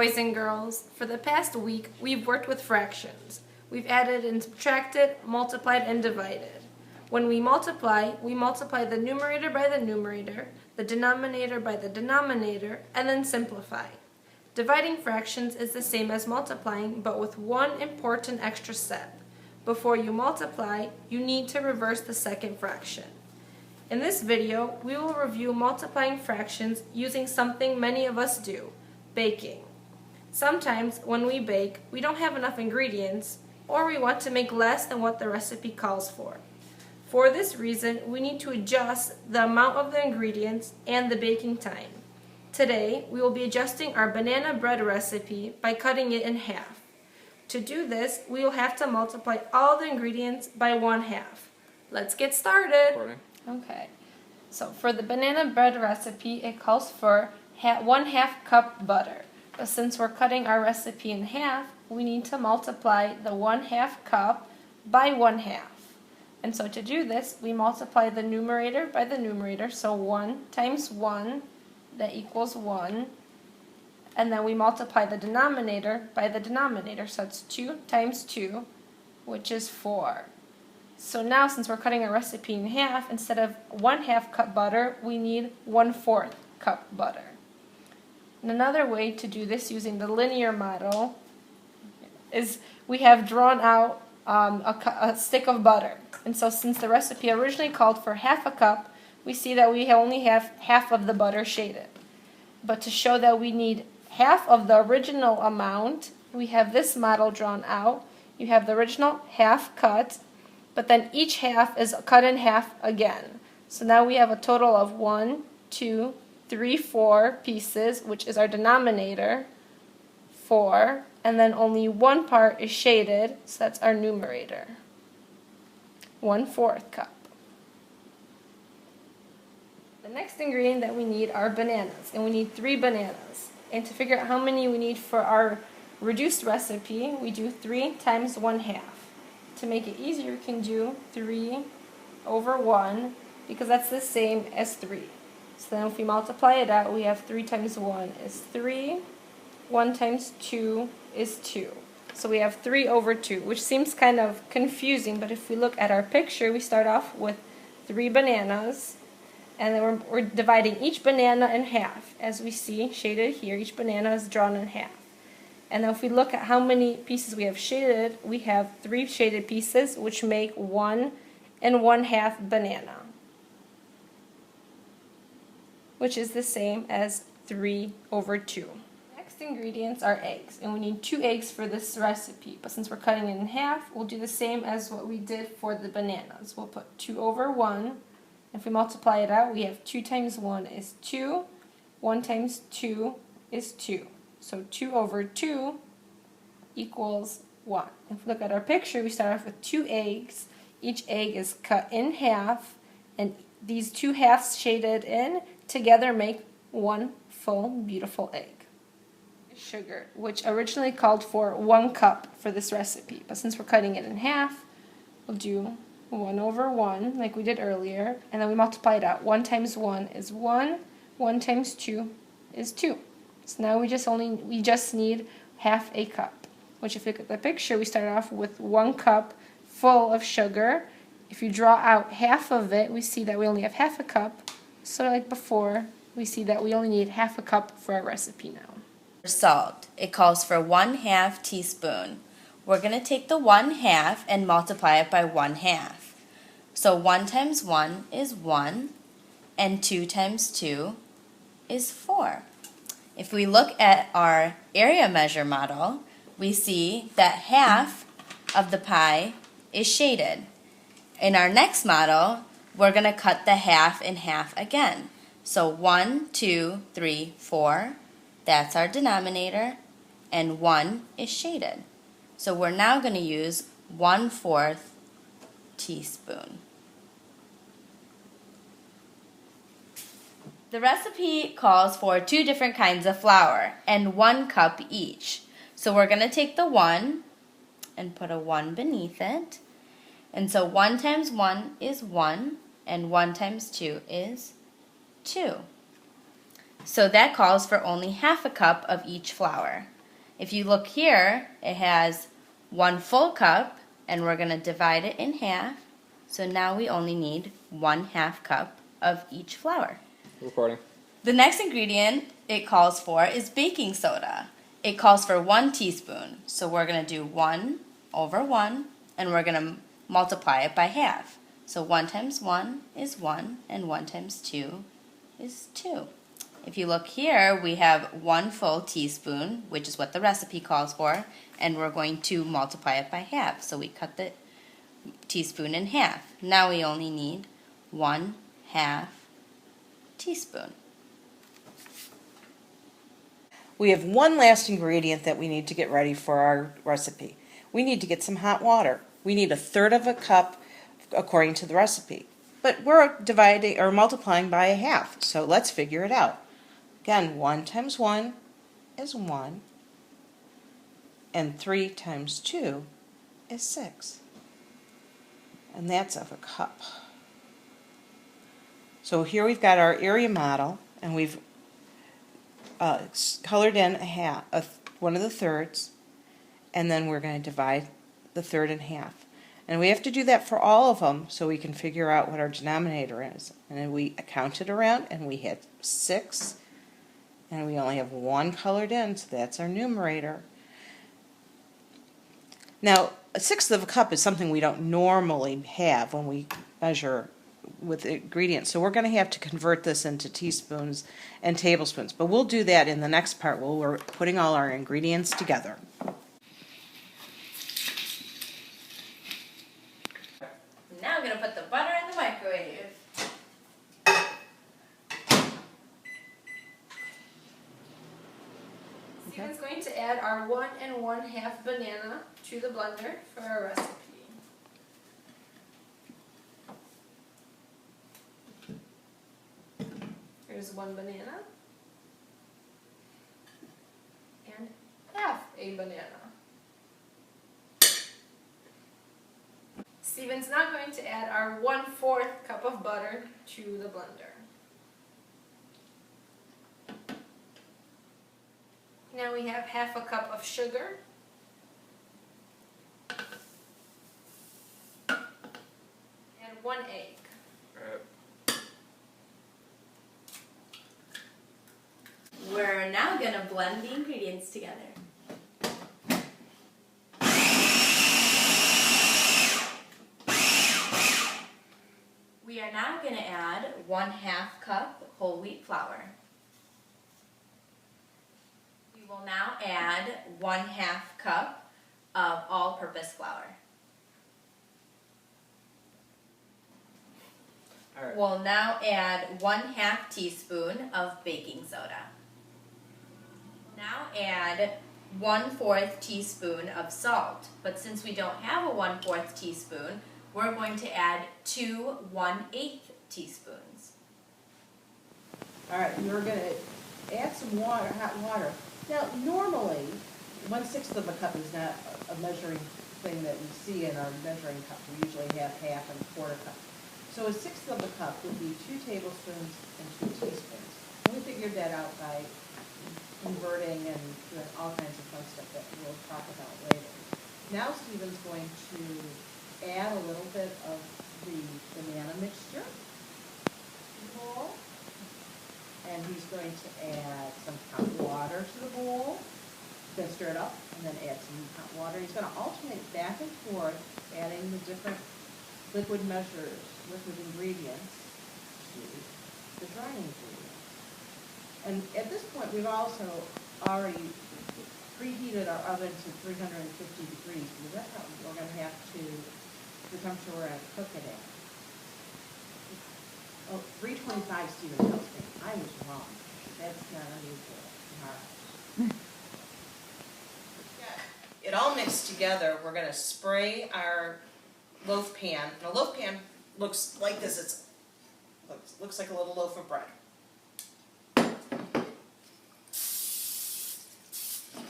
boys and girls. For the past week, we've worked with fractions. We've added and subtracted, multiplied and divided. When we multiply the numerator by the numerator, the denominator by the denominator, and then simplify. Dividing fractions is the same as multiplying, but with one important extra step. Before you multiply, you need to reverse the second fraction. In this video, we will review multiplying fractions using something many of us do, baking. Sometimes when we bake, we don't have enough ingredients, or we want to make less than what the recipe calls for. For this reason, we need to adjust the amount of the ingredients and the baking time. Today, we will be adjusting our banana bread recipe by cutting it in half. To do this, we will have to multiply all the ingredients by 1/2. Let's get started. Okay, so for the banana bread recipe, it calls for 1/2 cup butter. But since we're cutting our recipe in half, we need to multiply the 1/2 cup by 1/2. And so to do this, we multiply the numerator by the numerator, so 1 times 1, that equals 1. And then we multiply the denominator by the denominator, so it's 2 times 2, which is 4. So now, since we're cutting our recipe in half, instead of 1/2 cup butter, we need 1/4 cup butter. And another way to do this using the linear model is we have drawn out a stick of butter. And so since the recipe originally called for 1/2 cup, we see that we only have half of the butter shaded. But to show that we need half of the original amount, we have this model drawn out. You have the original half cut, but then each half is cut in half again. So now we have a total of 1, 2, 3, 4 pieces, which is our denominator, 4, and then only one part is shaded, so that's our numerator, 1/4 cup. The next ingredient that we need are bananas, and we need 3 bananas. And to figure out how many we need for our reduced recipe, we do 3 times 1/2. To make it easier, we can do 3 over 1, because that's the same as 3. So then if we multiply it out, we have 3 times 1 is 3, 1 times 2 is 2. So we have 3 over 2, which seems kind of confusing, but if we look at our picture, we start off with 3 bananas, and then we're dividing each banana in half. As we see shaded here, each banana is drawn in half. And then if we look at how many pieces we have shaded, we have 3 shaded pieces, which make 1 and 1/2 banana, which is the same as 3 over 2. Next ingredients are eggs, and we need 2 eggs for this recipe. But since we're cutting it in half, we'll do the same as what we did for the bananas. We'll put 2 over 1. If we multiply it out, we have 2 times 1 is 2, 1 times 2 is 2. So 2 over 2 equals 1. If we look at our picture, we start off with 2 eggs. Each egg is cut in half, and these 2 halves shaded in together make 1 full, beautiful egg. Sugar, which originally called for 1 cup for this recipe, but since we're cutting it in half, we'll do 1 over 1 like we did earlier, and then we multiply it out. 1 times 1 is 1, 1 times 2 is 2. So now we just need 1/2 cup, which if you look at the picture, we start off with 1 cup full of sugar. If you draw out half of it, we see that we only have 1/2 cup. So like before, we see that we only need 1/2 cup for our recipe now. For salt, it calls for 1/2 teaspoon. We're going to take the 1/2 and multiply it by 1/2. So 1 times 1 is 1, and 2 times 2 is 4. If we look at our area measure model, we see that half of the pie is shaded. In our next model, we're going to cut the half in half again. So 1, 2, 3, 4, that's our denominator, and 1 is shaded. So we're now going to use 1/4 teaspoon. The recipe calls for 2 different kinds of flour and 1 cup each. So we're going to take the 1 and put a 1 beneath it. And so 1 times 1 is 1, and 1 times 2 is 2. So that calls for only half a cup of each flour. If you look here, it has 1 full cup, and we're going to divide it in half. So now we only need 1/2 cup of each flour. Recording. The next ingredient it calls for is baking soda. It calls for 1 teaspoon. So we're going to do 1 over 1, and we're going to multiply it by half. So 1 times 1 is 1, and 1 times 2 is 2. If you look here, we have 1 full teaspoon, which is what the recipe calls for, and we're going to multiply it by half. So we cut the teaspoon in half. Now we only need 1/2 teaspoon. We have one last ingredient that we need to get ready for our recipe. We need to get some hot water. We need 1/3 of a cup according to the recipe. But we're dividing or multiplying by 1/2, so let's figure it out. Again, 1 times 1 is 1, and 3 times 2 is 6. And that's of a cup. So here we've got our area model, and we've colored in one of the thirds, and then we're going to divide the third in half. And we have to do that for all of them so we can figure out what our denominator is. And then we count it around, and we hit 6, and we only have 1 colored in, so that's our numerator. Now, 1/6 of a cup is something we don't normally have when we measure with ingredients, so we're going to have to convert this into teaspoons and tablespoons, but we'll do that in the next part while we're putting all our ingredients together. Now I'm going to put the butter in the microwave. Steven's going to add our 1 1/2 banana to the blender for our recipe. Here's 1 banana and half a banana. Steven's now going to add our 1/4 cup of butter to the blender. Now we have half a cup of sugar and 1 egg. We're now going to blend the ingredients together. We are now going to add 1/2 cup whole wheat flour. We will now add 1/2 cup of all-purpose flour. All right. We'll now add 1/2 teaspoon of baking soda. Now add 1/4 teaspoon of salt, but since we don't have a 1/4 teaspoon, we're going to add 2 1/8 teaspoons. All right, we're going to add some water, hot water. Now, normally, 1/6 of a cup is not a measuring thing that we see in our measuring cup. We usually have half and 1/4 cup. So 1/6 of a cup would be 2 tablespoons and 2 teaspoons. And we figured that out by converting and doing all kinds of fun stuff that we'll talk about later. Now Steven's going to add a little bit of the banana mixture to the bowl. And he's going to add some hot water to the bowl. He's going to stir it up and then add some hot water. He's going to alternate back and forth, adding the different liquid ingredients to the dry ingredients. And at this point, we've also already preheated our oven to 350 degrees because that's how we're going to have to, the temperature we're going to cook it at. Oh, 325, Steven tells me. I was wrong. That's not unusual in our house. It all mixed together. We're going to spray our loaf pan. And a loaf pan looks like this. It looks like a little loaf of bread.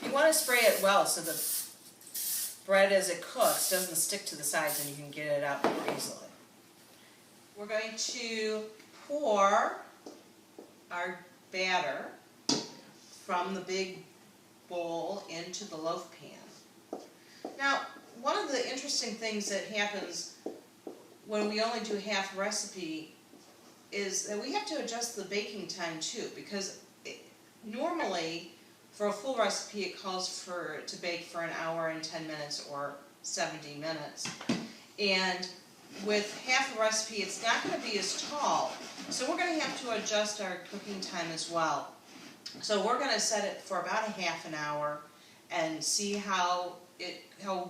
You want to spray it well so the bread as it cooks doesn't stick to the sides and you can get it out more easily. We're going to pour our batter from the big bowl into the loaf pan. Now, one of the interesting things that happens when we only do half recipe is that we have to adjust the baking time too, because normally for a full recipe it calls to bake for an hour and 10 minutes or 70 minutes. And with half a recipe it's not going to be as tall, so we're going to have to adjust our cooking time as well. So we're going to set it for about a half an hour and see how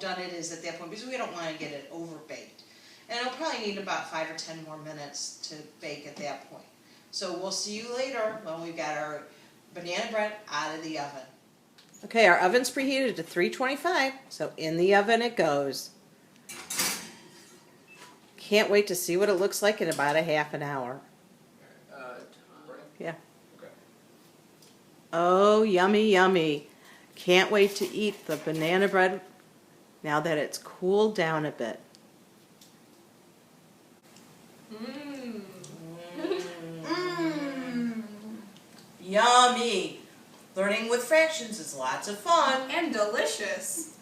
done it is at that point, because we don't want to get it over baked. And it'll probably need about 5 or 10 more minutes to bake at that point. So we'll see you later when we've got our banana bread out of the oven. Okay, our oven's preheated to 325, so in the oven it goes. Can't wait to see what it looks like in about a half an hour. Yeah. Okay. Oh, yummy, yummy. Can't wait to eat the banana bread now that it's cooled down a bit. Yummy. Learning with fractions is lots of fun. And delicious.